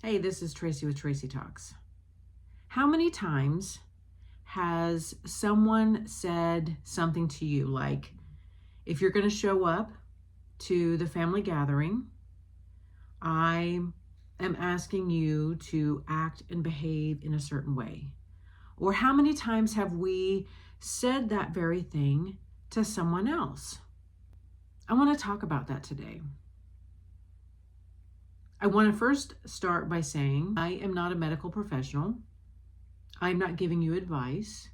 Hey, this is Tracy with Tracy Talks. How many times has someone said something to you like, if you're going to show up to the family gathering, I am asking you to act and behave in a certain way? Or how many times have we said that very thing to someone else? I want to talk about that today. I want to first start by saying I am not a medical professional. I'm not giving you advice.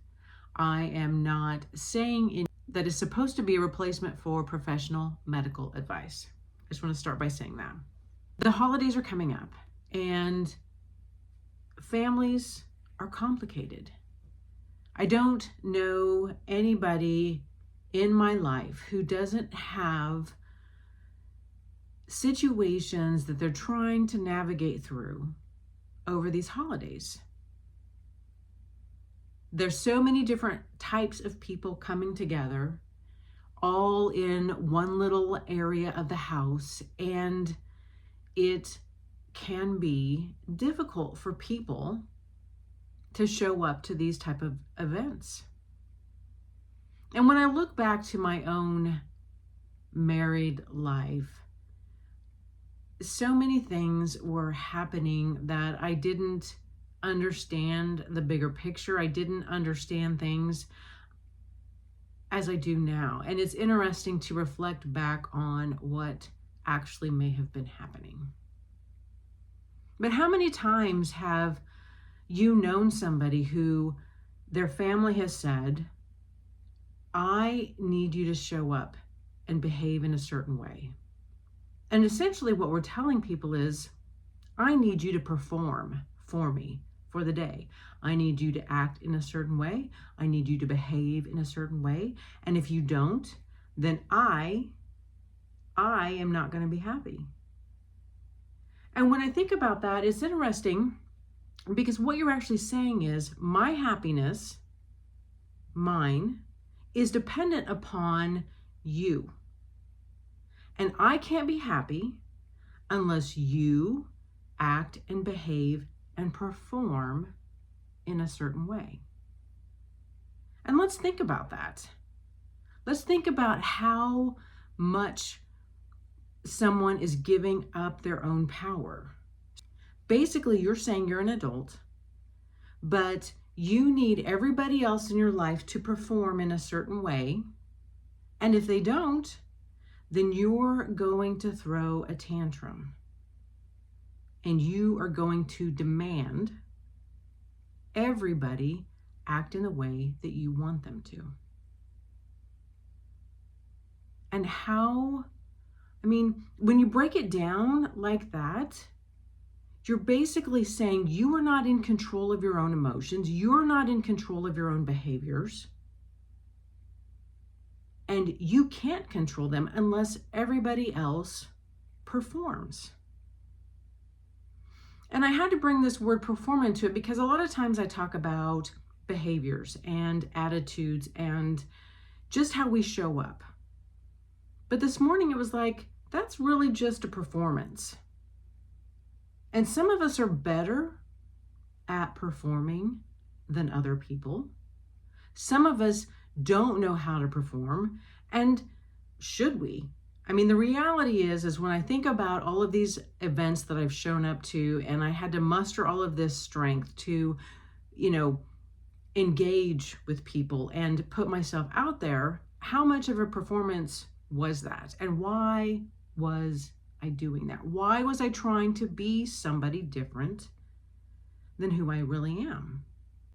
I am not saying that is supposed to be a replacement for professional medical advice. I just want to start by saying that. The holidays are coming up and families are complicated. I don't know anybody in my life who doesn't have situations that they're trying to navigate through over these holidays. There's so many different types of people coming together, all in one little area of the house, and it can be difficult for people to show up to these type of events. And when I look back to my own married life, so many things were happening that I didn't understand the bigger picture. I didn't understand things as I do now. And it's interesting to reflect back on what actually may have been happening. But how many times have you known somebody who their family has said, I need you to show up and behave in a certain way? And essentially what we're telling people is, I need you to perform for me for the day. I need you to act in a certain way. I need you to behave in a certain way. And if you don't, then I am not going to be happy. And when I think about that, it's interesting because what you're actually saying is my happiness, mine, is dependent upon you. And I can't be happy unless you act and behave and perform in a certain way. And let's think about that. Let's think about how much someone is giving up their own power. Basically, you're saying you're an adult, but you need everybody else in your life to perform in a certain way. And if they don't, then you're going to throw a tantrum. And you are going to demand everybody act in the way that you want them to. And when you break it down like that, you're basically saying you are not in control of your own emotions. You're not in control of your own behaviors. And you can't control them unless everybody else performs. And I had to bring this word perform into it because a lot of times I talk about behaviors and attitudes and just how we show up. But this morning it was like, that's really just a performance. And some of us are better at performing than other people. Some of us don't know how to perform, and should we? The reality is when I think about all of these events that I've shown up to, and I had to muster all of this strength to, engage with people and put myself out there, how much of a performance was that? And why was I doing that? Why was I trying to be somebody different than who I really am?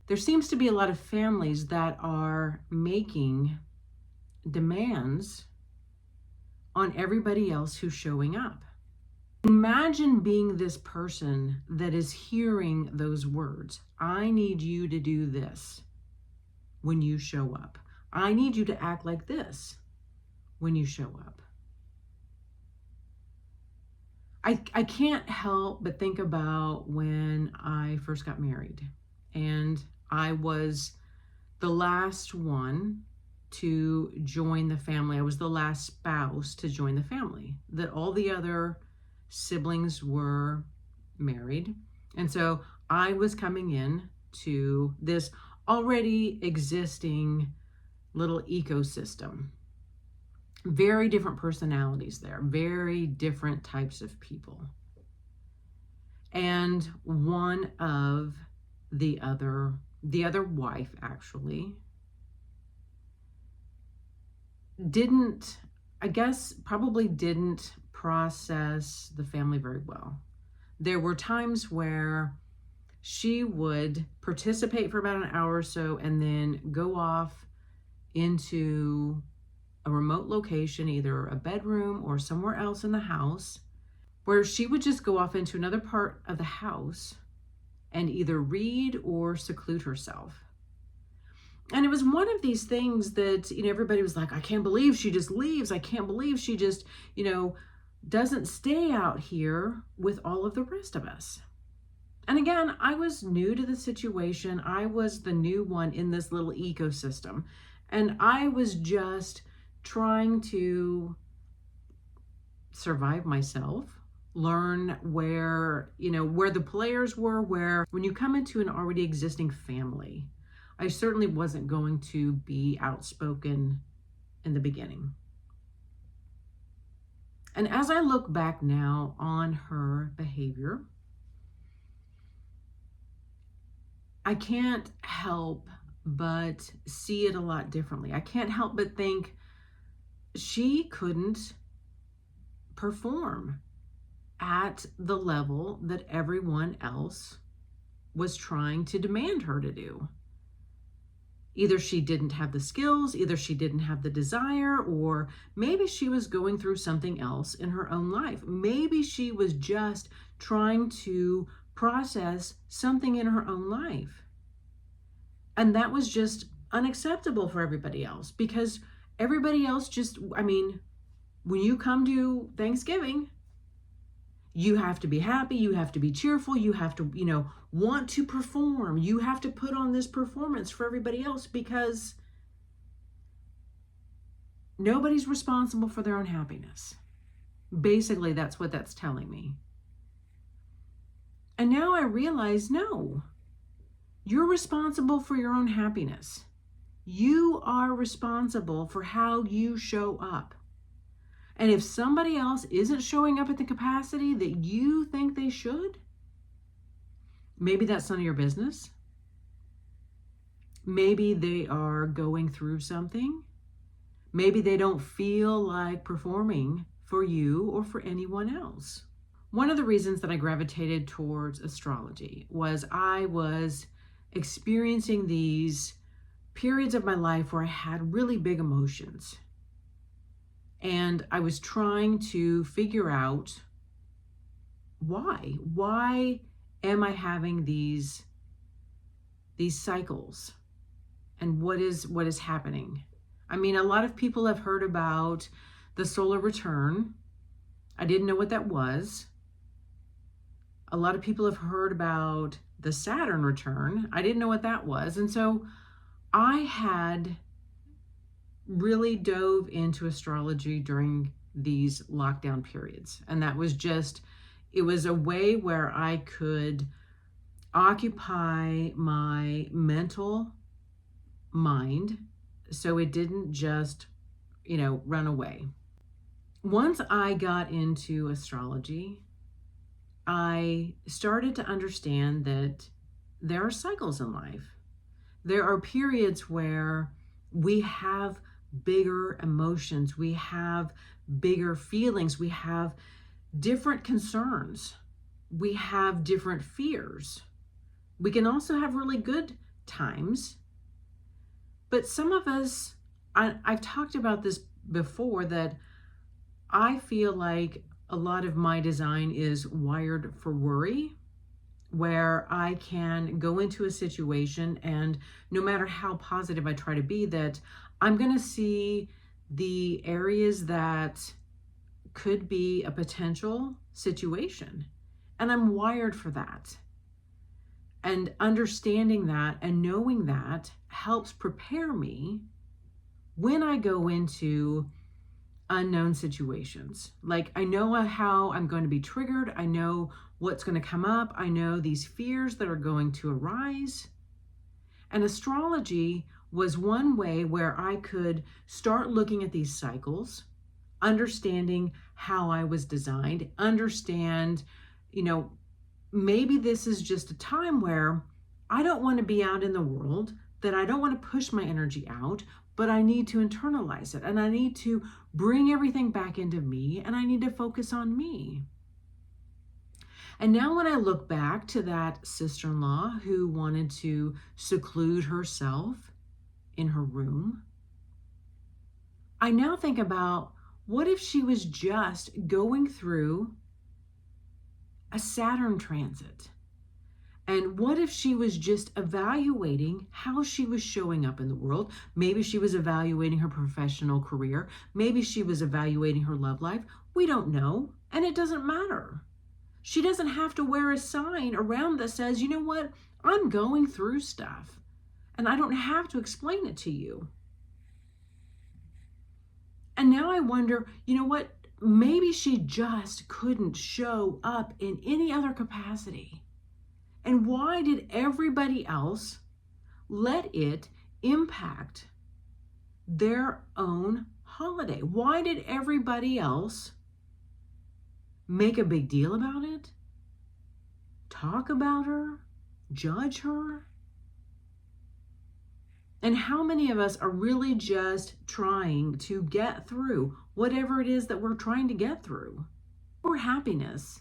There seems to be a lot of families that are making demands on everybody else who's showing up. Imagine being this person that is hearing those words. I need you to do this when you show up. I need you to act like this when you show up. I can't help but think about when I first got married, and I was the last one to join the family. I was the last spouse to join the family. That all the other siblings were married. And so I was coming in to this already existing little ecosystem. Very different personalities there, very different types of people. And one of the other wife actually probably didn't process the family very well. There were times where she would participate for about an hour or so and then go off into a remote location, either a bedroom or somewhere else in the house, where she would just go off into another part of the house and either read or seclude herself. And it was one of these things that, everybody was like, I can't believe she just leaves. I can't believe she just, doesn't stay out here with all of the rest of us. And again, I was new to the situation. I was the new one in this little ecosystem. And I was just trying to survive myself, learn where the players were, where when you come into an already existing family, I certainly wasn't going to be outspoken in the beginning. And as I look back now on her behavior, I can't help but see it a lot differently. I can't help but think she couldn't perform at the level that everyone else was trying to demand her to do. Either she didn't have the skills, either she didn't have the desire, or maybe she was going through something else in her own life. Maybe she was just trying to process something in her own life. And that was just unacceptable for everybody else, because everybody else when you come to Thanksgiving, you have to be happy, you have to be cheerful, you have to, want to perform. You have to put on this performance for everybody else, because nobody's responsible for their own happiness. Basically, that's what that's telling me. And now I realize, no, you're responsible for your own happiness. You are responsible for how you show up. And if somebody else isn't showing up at the capacity that you think they should, maybe that's none of your business. Maybe they are going through something. Maybe they don't feel like performing for you or for anyone else. One of the reasons that I gravitated towards astrology was I was experiencing these periods of my life where I had really big emotions. And I was trying to figure out why. Why am I having these cycles? And what is happening? I mean, a lot of people have heard about the solar return. I didn't know what that was. A lot of people have heard about the Saturn return. I didn't know what that was. And so I had really dove into astrology during these lockdown periods. And that was it was a way where I could occupy my mental mind so it didn't just, run away. Once I got into astrology, I started to understand that there are cycles in life. There are periods where we have bigger emotions, we have bigger feelings, we have different concerns, we have different fears. We can also have really good times. But some of us, I've talked about this before, that I feel like a lot of my design is wired for worry, where I can go into a situation and no matter how positive I try to be, that I'm going to see the areas that could be a potential situation. And I'm wired for that. And understanding that and knowing that helps prepare me when I go into unknown situations. Like, I know how I'm going to be triggered. I know what's going to come up. I know these fears that are going to arise. And astrology was one way where I could start looking at these cycles, understanding how I was designed, understand, maybe this is just a time where I don't want to be out in the world, that I don't want to push my energy out, but I need to internalize it and I need to bring everything back into me and I need to focus on me. And now when I look back to that sister-in-law who wanted to seclude herself in her room, I now think about, what if she was just going through a Saturn transit? And what if she was just evaluating how she was showing up in the world? Maybe she was evaluating her professional career. Maybe she was evaluating her love life. We don't know, and it doesn't matter. She doesn't have to wear a sign around that says, you know what, I'm going through stuff, and I don't have to explain it to you. And now I wonder, you know what, maybe she just couldn't show up in any other capacity. And why did everybody else let it impact their own holiday? Why did everybody else make a big deal about it? Talk about her? Judge her? And how many of us are really just trying to get through whatever it is that we're trying to get through? Your happiness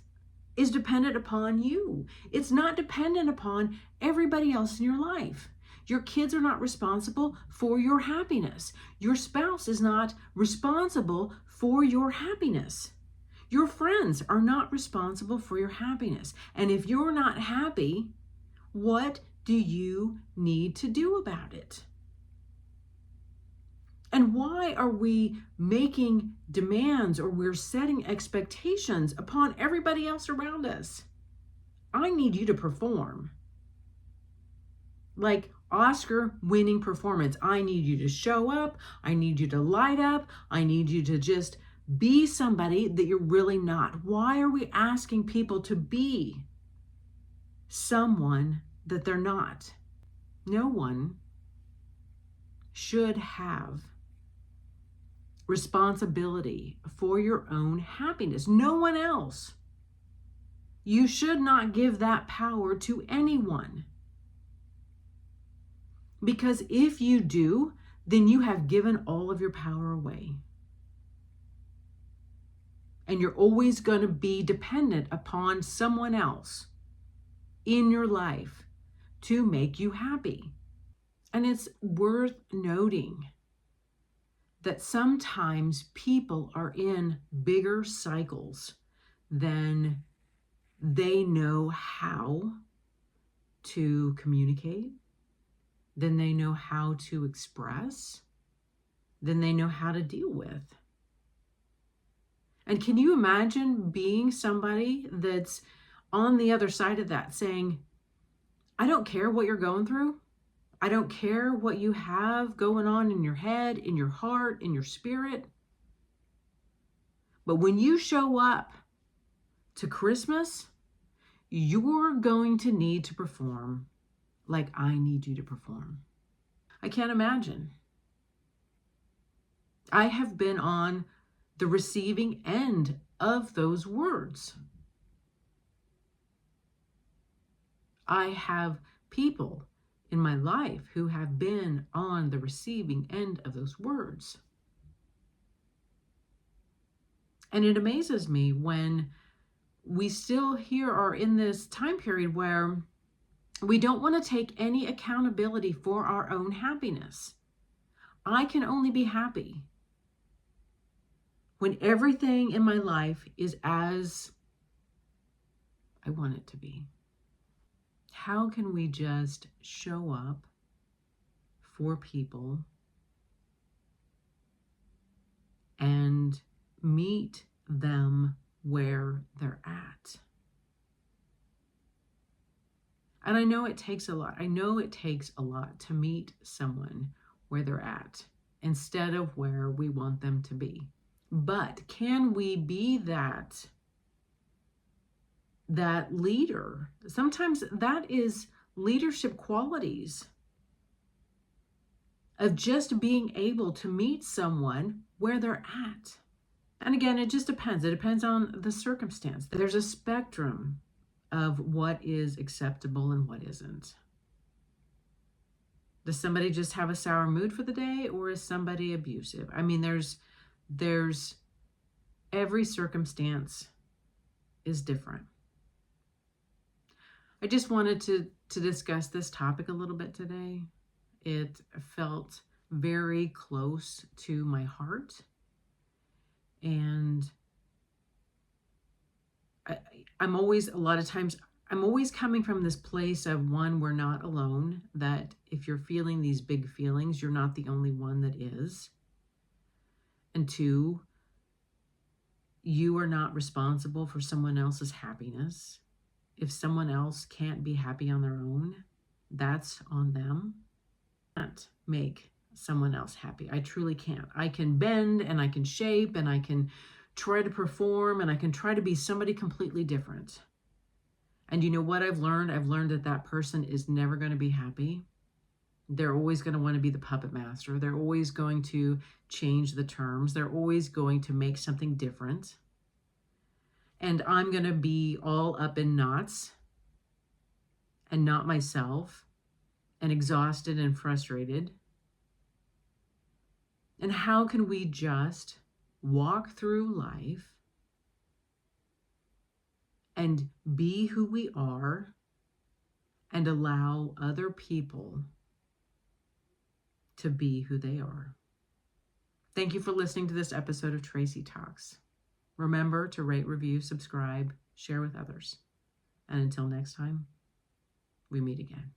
is dependent upon you. It's not dependent upon everybody else in your life. Your kids are not responsible for your happiness. Your spouse is not responsible for your happiness. Your friends are not responsible for your happiness. And if you're not happy, what do you need to do about it? And why are we making demands or we're setting expectations upon everybody else around us? I need you to perform. Like Oscar-winning performance. I need you to show up. I need you to light up. I need you to just be somebody that you're really not. Why are we asking people to be someone that they're not? No one should have responsibility for your own happiness. No one else. You should not give that power to anyone. Because if you do, then you have given all of your power away. And you're always going to be dependent upon someone else in your life to make you happy. And it's worth noting that sometimes people are in bigger cycles than they know how to communicate, than they know how to express, than they know how to deal with. And can you imagine being somebody that's on the other side of that saying, I don't care what you're going through. I don't care what you have going on in your head, in your heart, in your spirit. But when you show up to Christmas, you're going to need to perform like I need you to perform. I can't imagine. I have been on the receiving end of those words. I have people in my life who have been on the receiving end of those words. And it amazes me when we still here are in this time period where we don't want to take any accountability for our own happiness. I can only be happy when everything in my life is as I want it to be. How can we just show up for people and meet them where they're at? And I know it takes a lot. I know it takes a lot to meet someone where they're at instead of where we want them to be. But can we be that leader? Sometimes that is leadership qualities of just being able to meet someone where they're at. And again, it just depends. It depends on the circumstance. There's a spectrum of what is acceptable and what isn't. Does somebody just have a sour mood for the day, or is somebody abusive? I mean, there's every circumstance is different. I just wanted to discuss this topic a little bit today. It felt very close to my heart. And I'm always, a lot of times, I'm always coming from this place of, one, we're not alone, that if you're feeling these big feelings, you're not the only one that is. And two, you are not responsible for someone else's happiness. If someone else can't be happy on their own, that's on them. I can't make someone else happy. I truly can't. I can bend and I can shape and I can try to perform and I can try to be somebody completely different. And you know what I've learned? I've learned that that person is never going to be happy. They're always going to want to be the puppet master. They're always going to change the terms. They're always going to make something different. And I'm going to be all up in knots and not myself and exhausted and frustrated. And how can we just walk through life and be who we are and allow other people to be who they are? Thank you for listening to this episode of Tracy Talks. Remember to rate, review, subscribe, share with others. And until next time, we meet again.